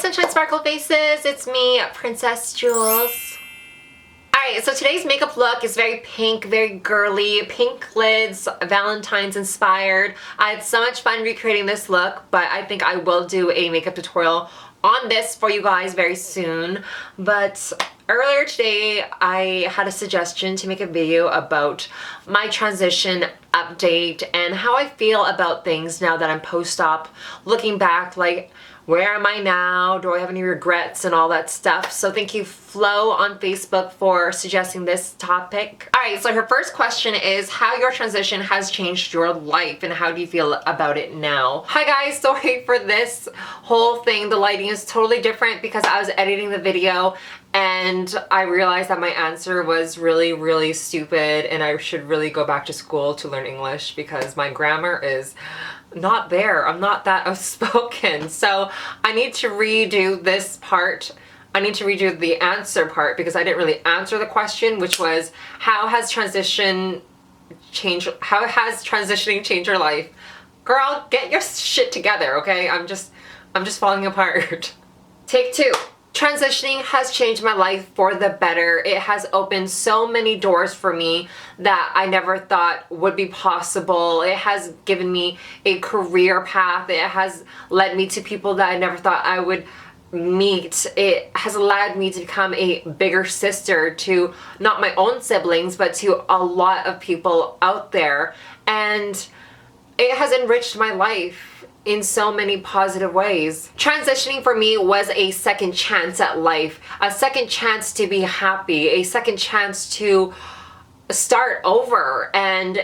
Sunshine Sparkle Faces, it's me, Princess Jules. Alright, so today's makeup look is very pink, very girly, pink lids, Valentine's inspired. I had so much fun recreating this look, but I think I will do a makeup tutorial on this for you guys very soon. But earlier today, I had a suggestion to make a video about my transition update and how I feel about things now that I'm post-op, looking back, like, where am I now? Do I have any regrets and all that stuff? So thank you, Flo on Facebook, for suggesting this topic. Alright, so her first question is how your transition has changed your life and how do you feel about it now? Hi guys, sorry for this whole thing. The lighting is totally different because I was editing the video and I realized that my answer was really stupid and I should really go back to school to learn English because my grammar is not there. I'm not that outspoken. So I need to redo this part. I need to redo the answer part because I didn't really answer the question, which was how has transitioning changed your life? Girl, get your shit together, okay? I'm just falling apart. Take two. Transitioning has changed my life for the better. It has opened so many doors for me that I never thought would be possible. It has given me a career path. It has led me to people that I never thought I would meet. It has allowed me to become a bigger sister to not my own siblings, but to a lot of people out there. And it has enriched my life in so many positive ways. Transitioning for me was a second chance at life, a second chance to be happy, a second chance to start over. And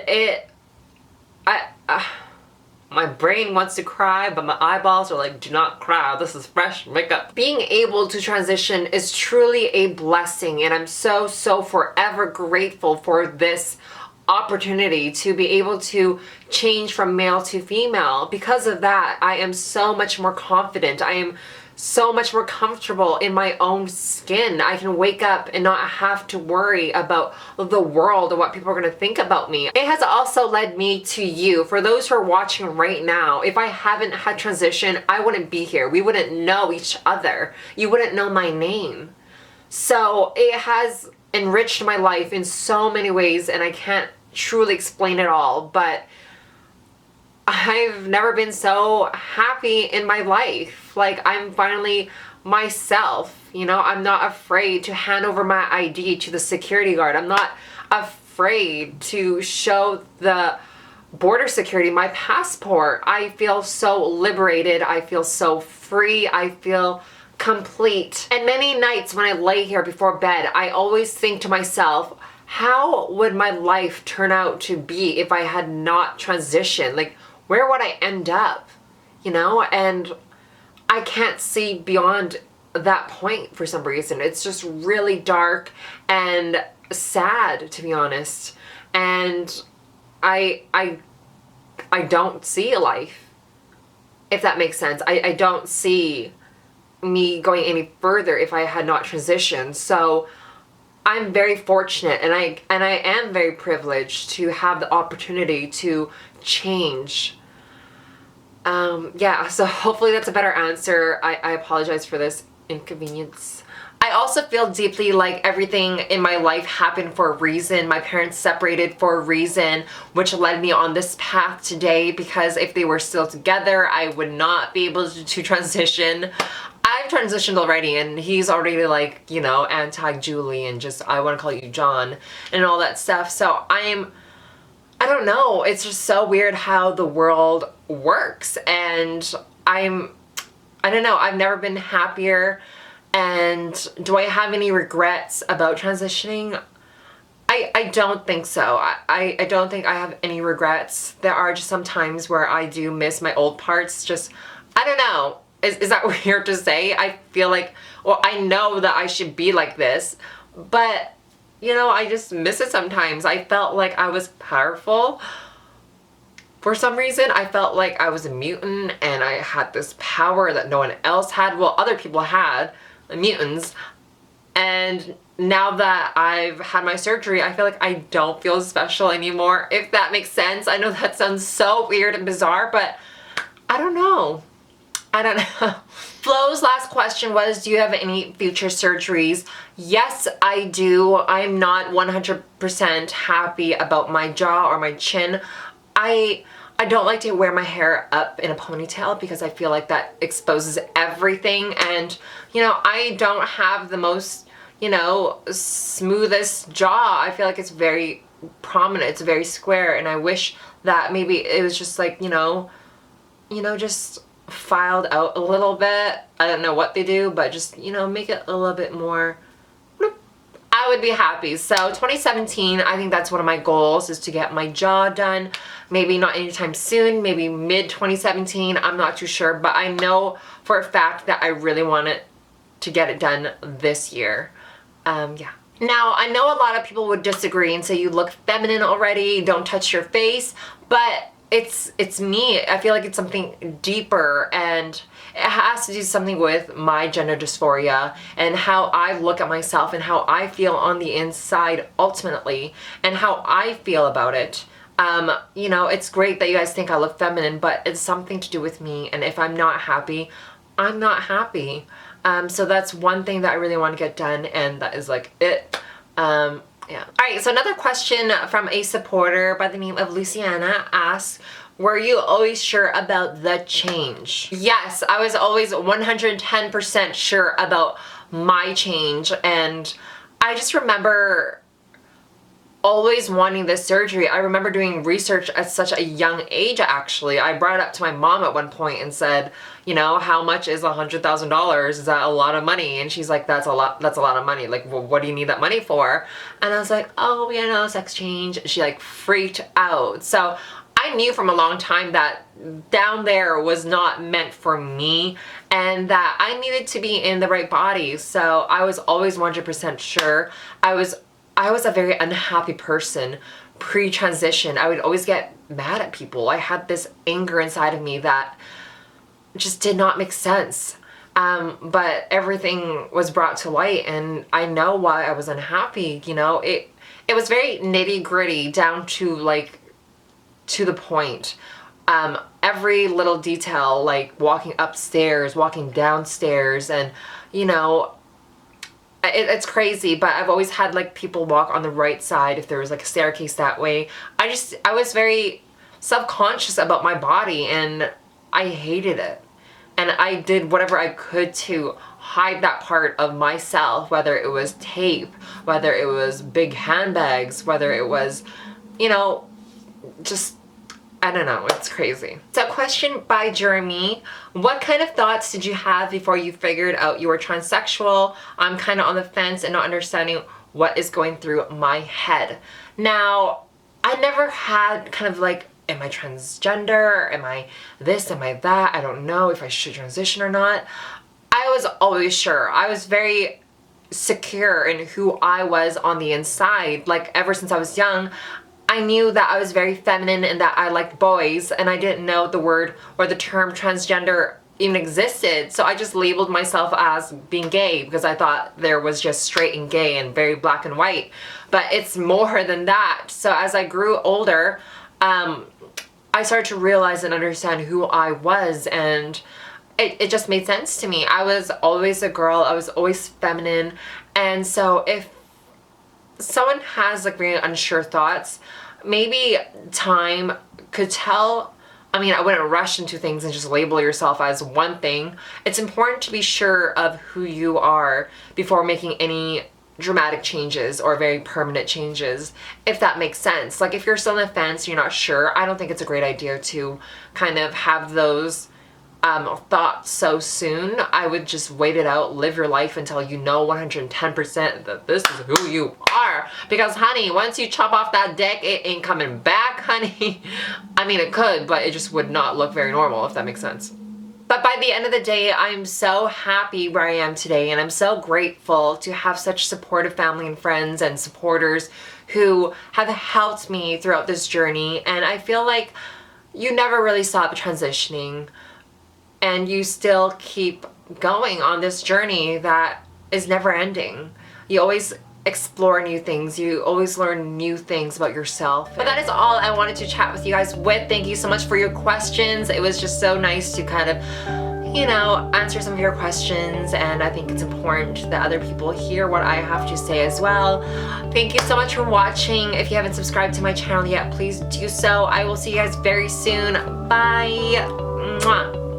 my brain wants to cry, but my eyeballs are like, do not cry, this is fresh makeup. Being able to transition is truly a blessing, and I'm so forever grateful for this opportunity to be able to change from male to female. Because of that, I am so much more confident. I am so much more comfortable in my own skin. I can wake up and not have to worry about the world and what people are going to think about me. It has also led me to you. For those who are watching right now, if I haven't had transition, I wouldn't be here. We wouldn't know each other. You wouldn't know my name. So it has enriched my life in so many ways, and I can't truly explain it all, but I've never been so happy in my life. Like, I'm finally myself, you know? I'm not afraid to hand over my ID to the security guard. I'm not afraid to show the border security my passport. I feel so liberated. I feel so free. I feel complete. And many nights when I lay here before bed, I always think to myself, how would my life turn out to be if I had not transitioned? Like, where would I end up? You know? And I can't see beyond that point for some reason. It's just really dark and sad, to be honest. And I don't see a life, if that makes sense. I don't see me going any further if I had not transitioned. So I'm very fortunate, and I am very privileged to have the opportunity to change. Yeah, so hopefully that's a better answer. I apologize for this inconvenience. I also feel deeply like everything in my life happened for a reason. My parents separated for a reason, which led me on this path today, because if they were still together, I would not be able to transition. I've transitioned already, and he's already like, you know, anti-Julie and just, I want to call you John and all that stuff. So I don't know, it's just so weird how the world works, and I don't know, I've never been happier. And do I have any regrets about transitioning? I don't think so. I don't think I have any regrets. There are just some times where I do miss my old parts. Just, I don't know. Is that weird to say? I feel like, well, I know that I should be like this, but, you know, I just miss it sometimes. I felt like I was powerful. For some reason, I felt like I was a mutant and I had this power that no one else had. Well, other people had, mutants. And now that I've had my surgery, I feel like I don't feel special anymore, if that makes sense. I know that sounds so weird and bizarre, but I don't know. I don't know. Flo's last question was, do you have any future surgeries? Yes, I do. I'm not 100% happy about my jaw or my chin. I don't like to wear my hair up in a ponytail because I feel like that exposes everything, and you know, I don't have the most, you know, smoothest jaw. I feel like it's very prominent, it's very square, and I wish that maybe it was just like, you know, just filed out a little bit. I don't know what they do, but just, you know, make it a little bit more, I would be happy. So 2017, I think that's one of my goals, is to get my jaw done. Maybe not anytime soon, maybe mid 2017, I'm not too sure, but I know for a fact that I really want it to get it done this year. Yeah. Now, I know a lot of people would disagree and say you look feminine already, don't touch your face, but it's me. I feel like it's something deeper, and it has to do something with my gender dysphoria and how I look at myself and how I feel on the inside ultimately, and how I feel about it. You know, it's great that you guys think I look feminine, but it's something to do with me, and if I'm not happy, I'm not happy. So that's one thing that I really want to get done, and that is like it. Yeah. Alright, so another question from a supporter by the name of Luciana asks, were you always sure about the change? Yes, I was always 110% sure about my change, and I just remember always wanting this surgery. I remember doing research at such a young age, actually. I brought it up to my mom at one point and said, you know, how much is $100,000? Is that a lot of money? And she's like, that's a lot of money. Like, well, what do you need that money for? And I was like, oh, you know, sex change. She like freaked out. So I knew from a long time that down there was not meant for me, and that I needed to be in the right body. So I was always 100% sure. I was a very unhappy person pre-transition. I would always get mad at people. I had this anger inside of me that just did not make sense. But everything was brought to light, and I know why I was unhappy. You know, it was very nitty-gritty down to like, to the point. Every little detail, like walking upstairs, walking downstairs, and you know, it's crazy, but I've always had like people walk on the right side if there was like a staircase that way. I was very self-conscious about my body, and I hated it. And I did whatever I could to hide that part of myself, whether it was tape, whether it was big handbags, whether it was, you know, just, I don't know, it's crazy. So question by Jeremy, what kind of thoughts did you have before you figured out you were transsexual? I'm kind of on the fence and not understanding what is going through my head. Now, I never had kind of like, am I transgender? Am I this? Am I that? I don't know if I should transition or not. I was always sure. I was very secure in who I was on the inside. Like ever since I was young, I knew that I was very feminine and that I liked boys, and I didn't know the word or the term transgender even existed. So I just labeled myself as being gay because I thought there was just straight and gay and very black and white. But it's more than that. So as I grew older, I started to realize and understand who I was, and it just made sense to me. I was always a girl. I was always feminine. And so if someone has like very unsure thoughts, maybe time could tell. I mean, I wouldn't rush into things and just label yourself as one thing. It's important to be sure of who you are before making any dramatic changes or very permanent changes, if that makes sense. Like if you're still on the fence, you're not sure, I don't think it's a great idea to kind of have those thoughts so soon. I would just wait it out, live your life until you know 110% that this is who you are. Because honey, once you chop off that dick, it ain't coming back, honey. I mean, it could, but it just would not look very normal, if that makes sense. But by the end of the day, I'm so happy where I am today, and I'm so grateful to have such supportive family and friends and supporters who have helped me throughout this journey. And I feel like you never really stop transitioning, and you still keep going on this journey that is never ending. You always explore new things. You always learn new things about yourself. But that is all I wanted to chat with you guys with. Thank you so much for your questions. It was just so nice to kind of, you know, answer some of your questions, and I think it's important that other people hear what I have to say as well. Thank you so much for watching. If you haven't subscribed to my channel yet, please do so. I will see you guys very soon. Bye. Mwah.